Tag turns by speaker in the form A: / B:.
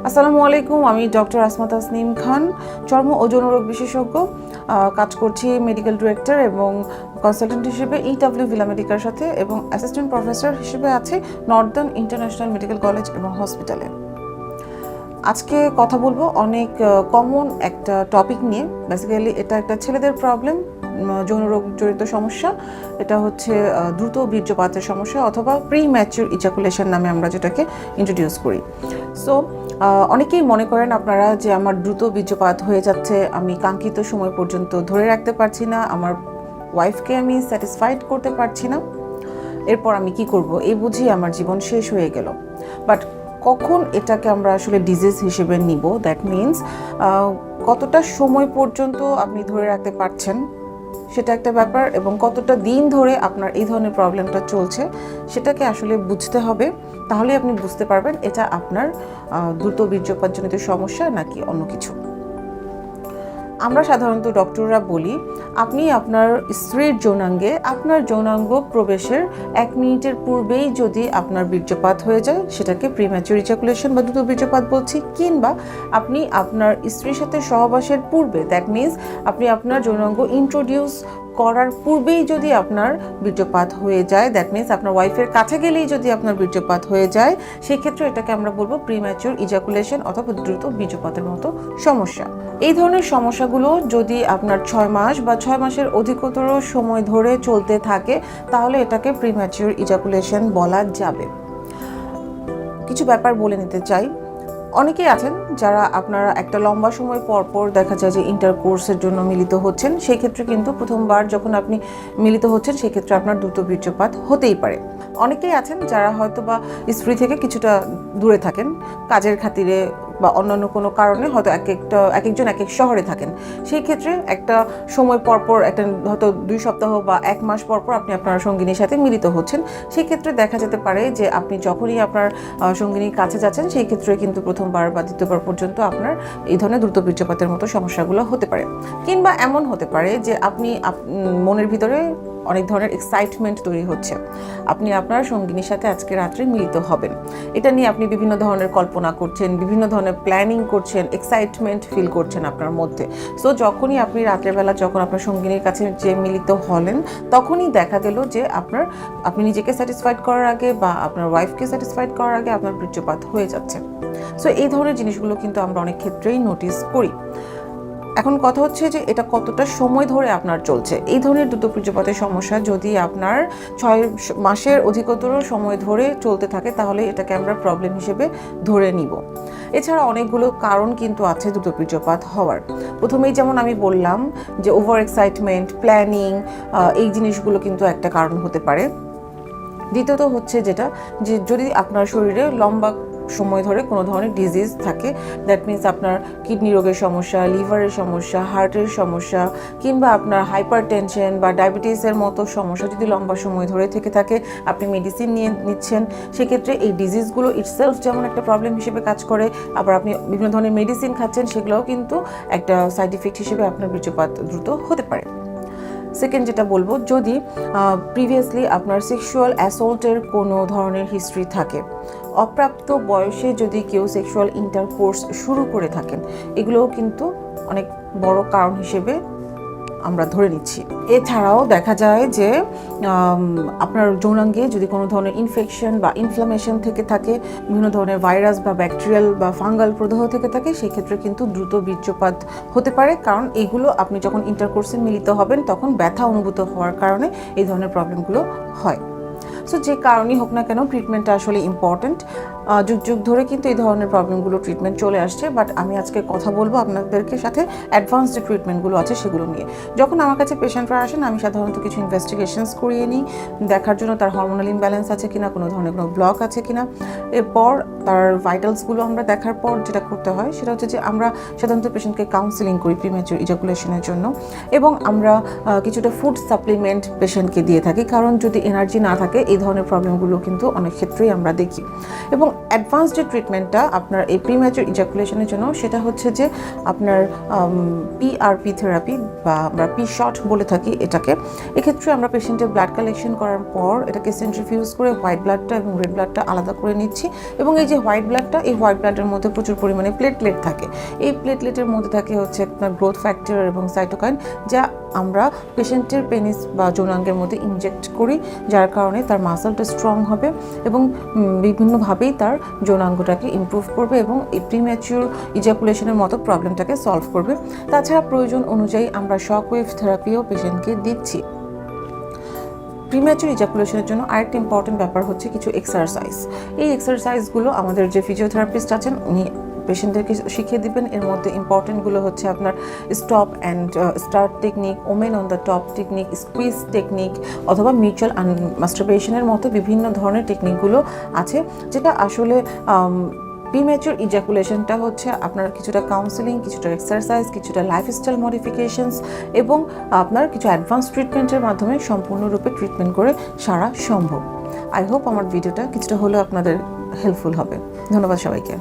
A: আসসালামু আলাইকুম, আমি ডক্টর আসমা তাসনিম খান, চর্ম ও যৌনরোগ বিশেষজ্ঞ। কাজ করছি মেডিকেল ডিরেক্টর এবং কনসালটেন্ট হিসেবে ইডব্লিউ ভিলা মেডিকার সাথে, এবং অ্যাসিস্ট্যান্ট প্রফেসর হিসেবে আছি নর্দার্ন ইন্টারন্যাশনাল মেডিকেল কলেজ এবং হসপিটালে। আজকে কথা বলবো অনেক কমন একটা টপিক নিয়ে। বেসিক্যালি এটা একটা ছেলেদের প্রবলেম, যৌনরোগ জড়িত সমস্যা। এটা হচ্ছে দ্রুত বীর্যপাতের সমস্যা অথবা প্রি ম্যাচিউর ইজাকুলেশন নামে আমরা যেটাকে ইন্ট্রোডিউস করি। সো অনেকেই মনে করেন আপনারা যে আমার দ্রুত বীর্যপাত হয়ে যাচ্ছে, আমি কাঙ্ক্ষিত সময় পর্যন্ত ধরে রাখতে পারছি না, আমার ওয়াইফকে আমি স্যাটিসফাইড করতে পারছি না, এরপর আমি কি করব, এই বুঝি আমার জীবন শেষ হয়ে গেল। বাট কখন এটাকে আমরা আসলে ডিজিজ হিসেবে নিব, দ্যাট মিনস কতটা সময় পর্যন্ত আপনি ধরে রাখতে পারছেন সেটা একটা ব্যাপার, এবং কতটা দিন ধরে আপনার এই ধরনের প্রবলেমটা চলছে সেটাকে আসলে বুঝতে হবে। তাহলে আপনি বুঝতে পারবেন এটা আপনার দ্রুত বীর্যপাতজনিত সমস্যা নাকি অন্য কিছু। আমরা সাধারণত ডক্টররা বলি, আপনি আপনার স্ত্রীর যৌনাঙ্গে আপনার যৌনাঙ্গ প্রবেশের 1 মিনিটের পূর্বেই যদি আপনার বীর্যপাত হয়ে যায় সেটাকে প্রিম্যাচিউর ইজাকুলেশন বা দ্রুত বীর্যপাত বলছি, কিংবা আপনি আপনার স্ত্রীর সাথে সহবাসের পূর্বে, দ্যাট মিনস আপনি আপনার যৌনাঙ্গ ইন্ট্রোডিউস করার পূর্বেই যদি আপনার বীর্যপাত হয়ে যায়, দ্যাট মিনস আপনার ওয়াইফের কাছে গেলেই যদি আপনার বীর্যপাত হয়ে যায়, সেই ক্ষেত্রে এটাকে আমরা বলবো প্রিম্যাচিউর ইজাকুলেশন অথবা দ্রুত বীর্যপাতের মতো সমস্যা। এই ধরনের সমস্যাগুলো যদি আপনার 6 মাস বা 6 মাসের অধিকতর সময় ধরে চলতে থাকে তাহলে এটাকে প্রিম্যাচিউর ইজাকুলেশন বলা যাবে। কিছু ব্যাপার বলে নিতে চাই। অনেকেই আছেন যারা আপনারা একটা লম্বা সময় পর পর দেখা যায় যে ইন্টারকোর্সের জন্য মিলিত হচ্ছেন, সেই ক্ষেত্রে কিন্তু প্রথমবার যখন আপনি মিলিত হচ্ছেন সেই ক্ষেত্রে আপনার দ্রুত বীর্যপাত হতেই পারে। অনেকেই আছেন যারা হয়তো বা স্ত্রী থেকে কিছুটা দূরে থাকেন, কাজের খাতিরে বা অন্যান্য কোনো কারণে, হয়তো এক একজন এক এক শহরে থাকেন। সেই ক্ষেত্রে একটা সময় পরপর, একটা হয়তো 2 সপ্তাহ বা 1 মাস পরপর আপনি আপনার সঙ্গিনীর সাথে মিলিত হচ্ছেন। সেই ক্ষেত্রে দেখা যেতে পারে যে আপনি যখনই আপনার সঙ্গিনীর কাছে যাচ্ছেন সেই ক্ষেত্রে কিন্তু প্রথমবার বা দ্বিতীয়বার পর্যন্ত আপনার এই ধরনের দ্রুত বীর্যপাতের মতো সমস্যাগুলো হতে পারে। কিংবা এমন হতে পারে যে আপনি মনের ভিতরে অনেক ধরনের এক্সাইটমেন্ট তৈরি হচ্ছে, আপনি আপনার সঙ্গিনীর সাথে আজকে রাত্রে মিলিত হবেন, এটা নিয়ে আপনি বিভিন্ন ধরনের কল্পনা করছেন, বিভিন্ন ধরনের প্ল্যানিং করছেন, এক্সাইটমেন্ট ফিল করছেন আপনার মধ্যে। সো যখনই আপনি রাত্রেবেলা যখন আপনার সঙ্গিনীর কাছে যে মিলিত হলেন, তখনই দেখা গেল যে আপনি নিজেকে স্যাটিসফাইড করার আগে বা আপনার ওয়াইফকে স্যাটিসফাইড করার আগে আপনার বীর্যপাত হয়ে যাচ্ছে। সো এই ধরনের জিনিসগুলো কিন্তু আমরা অনেক ক্ষেত্রেই নোটিস করি। এখন কথা হচ্ছে যে এটা কতটা সময় ধরে আপনার চলছে। এই ধরনের দ্রুত বীর্যপাতের সমস্যা যদি আপনার 6 মাসের অধিকতর সময় ধরে চলতে থাকে তাহলে এটাকে আমরা প্রবলেম হিসেবে ধরে নিব। এছাড়া অনেকগুলো কারণ কিন্তু আছে দ্রুত বীর্যপাত হওয়ার। প্রথমেই যেমন আমি বললাম যে ওভার এক্সাইটমেন্ট, প্ল্যানিং, এই জিনিসগুলো কিন্তু একটা কারণ হতে পারে। দ্বিতীয়ত হচ্ছে যেটা, যে যদি আপনার শরীরে লম্বা সময় ধরে কোনো ধরনের ডিজিজ থাকে, দ্যাট মিনস আপনার কিডনি রোগের সমস্যা, লিভারের সমস্যা, হার্টের সমস্যা, কিংবা আপনার হাইপার টেনশন বা ডায়াবেটিসের মতো সমস্যা যদি লম্বা সময় ধরে থেকে থাকে, আপনি মেডিসিন নিচ্ছেন, সেক্ষেত্রে এই ডিজিজগুলো ইটসেলফ যেমন একটা প্রবলেম হিসেবে কাজ করে, আবার আপনি বিভিন্ন ধরনের মেডিসিন খাচ্ছেন, সেগুলোও কিন্তু একটা সাইড ইফেক্ট হিসেবে আপনার বীর্যপাত দ্রুত হতে পারে। সেকেন্ড যেটা বলবো, যদি প্রিভিয়াসলি আপনার সেক্সুয়াল অ্যাসল্টের কোনো ধরনের হিস্ট্রি থাকে, অপ্রাপ্ত বয়সে যদি কেউ সেক্সুয়াল ইন্টারকোর্স শুরু করে থাকেন, এগুলোও কিন্তু অনেক বড় কারণ হিসেবে আমরা ধরে নিচ্ছি। এছাড়াও দেখা যায় যে আপনার যৌনাঙ্গে যদি কোনো ধরনের ইনফেকশন বা ইনফ্লামেশন থেকে থাকে, বিভিন্ন ধরনের ভাইরাস বা ব্যাকটেরিয়াল বা ফাঙ্গাল প্রদাহ থেকে থাকে, সেই ক্ষেত্রে কিন্তু দ্রুত বীর্যপাত হতে পারে, কারণ এগুলো আপনি যখন ইন্টারকোর্সে মিলিত হবেন তখন ব্যথা অনুভূত হওয়ার কারণে এই ধরনের প্রবলেমগুলো হয়। সো যে কারণেই হোক না কেন, ট্রিটমেন্টটা আসলে ইম্পর্ট্যান্ট। যুগ যুগ ধরে কিন্তু এই ধরনের প্রবলেমগুলো ট্রিটমেন্ট চলে আসছে, বাট আমি আজকে কথা বলবো আপনাদেরকে সাথে অ্যাডভান্স যে ট্রিটমেন্টগুলো আছে সেগুলো নিয়ে। যখন আমার কাছে পেশেন্টরা আসেন, আমি সাধারণত কিছু ইনভেস্টিগেশনস করিয়ে নিই, দেখার জন্য তার হরমোনাল ইমব্যালেন্স আছে কিনা, কোনো ধরনের কোনো ব্লক আছে কিনা। এরপর তার ভাইটালসগুলো আমরা দেখার পর যেটা করতে হয় সেটা হচ্ছে যে আমরা সাধারণত পেশেন্টকে কাউন্সেলিং করি প্রিম্যাচিউর ইজাকুলেশনের জন্য, এবং আমরা কিছুটা ফুড সাপ্লিমেন্ট পেশেন্টকে দিয়ে থাকি, কারণ যদি এনার্জি না থাকে এই ধরনের প্রবলেমগুলো কিন্তু অনেক ক্ষেত্রেই আমরা দেখি। এবং অ্যাডভান্স যে ট্রিটমেন্টটা আপনার এই প্রিম্যাচুর ইজাকুলেশনের জন্য সেটা হচ্ছে যে আপনার পিআরপি থেরাপি বা আমরা পি শট বলে থাকি এটাকে। এক্ষেত্রে আমরা পেশেন্টের ব্লাড কালেকশন করার পর এটাকে সেন্ট্রিফিউজ করে হোয়াইট ব্লাডটা এবং রেড ব্লাডটা আলাদা করে নিচ্ছি এবং এই যে হোয়াইট ব্লাডটা, এই হোয়াইট ব্লাডের মধ্যে প্রচুর পরিমাণে প্লেটলেট থাকে। এই প্লেটলেটের মধ্যে থাকে হচ্ছে আপনার গ্রোথ ফ্যাক্টর এবং সাইটোকাইন, যা আমরা পেশেন্টের পেনিস বা যৌনাঙ্গের মধ্যে ইনজেক্ট করি, যার কারণে তার মাসলটা স্ট্রং হবে এবং বিভিন্নভাবেই তার যৌনাঙ্গটাকে ইমপ্রুভ করবে এবং এই প্রিম্যাচিউর ইজাকুলেশনের মতো প্রবলেমটাকে সলভ করবে। তাছাড়া প্রয়োজন অনুযায়ী আমরা শক ওয়েভ থেরাপিও পেশেন্টকে দিচ্ছি। প্রিম্যাচুর ইজাকুলেশনের জন্য আরেকটা ইম্পর্টেন্ট ব্যাপার হচ্ছে কিছু এক্সারসাইজ। এই এক্সারসাইজগুলো আমাদের যে ফিজিওথেরাপিস্ট আছেন উনি পেশেন্টদেরকে শিখিয়ে দিবেন। এর মধ্যে ইম্পর্টেন্টগুলো হচ্ছে আপনার stop and start technique, women on the top technique, squeeze technique অথবা মিউচুয়াল মাস্টারবেশনের মতো বিভিন্ন ধরনের টেকনিকগুলো আছে, যেটা আসলে প্রিম্যাচুর ইজাকুলেশনটা হচ্ছে আপনার কিছুটা কাউন্সেলিং, কিছুটা এক্সারসাইজ, কিছুটা লাইফস্টাইল মডিফিকেশনস এবং আপনার কিছু অ্যাডভান্স ট্রিটমেন্টের মাধ্যমে সম্পূর্ণরূপে ট্রিটমেন্ট করে সারা সম্ভব। আই হোপ আমার ভিডিওটা কিছুটা হলেও আপনাদের হেল্পফুল হবে। ধন্যবাদ সবাইকে।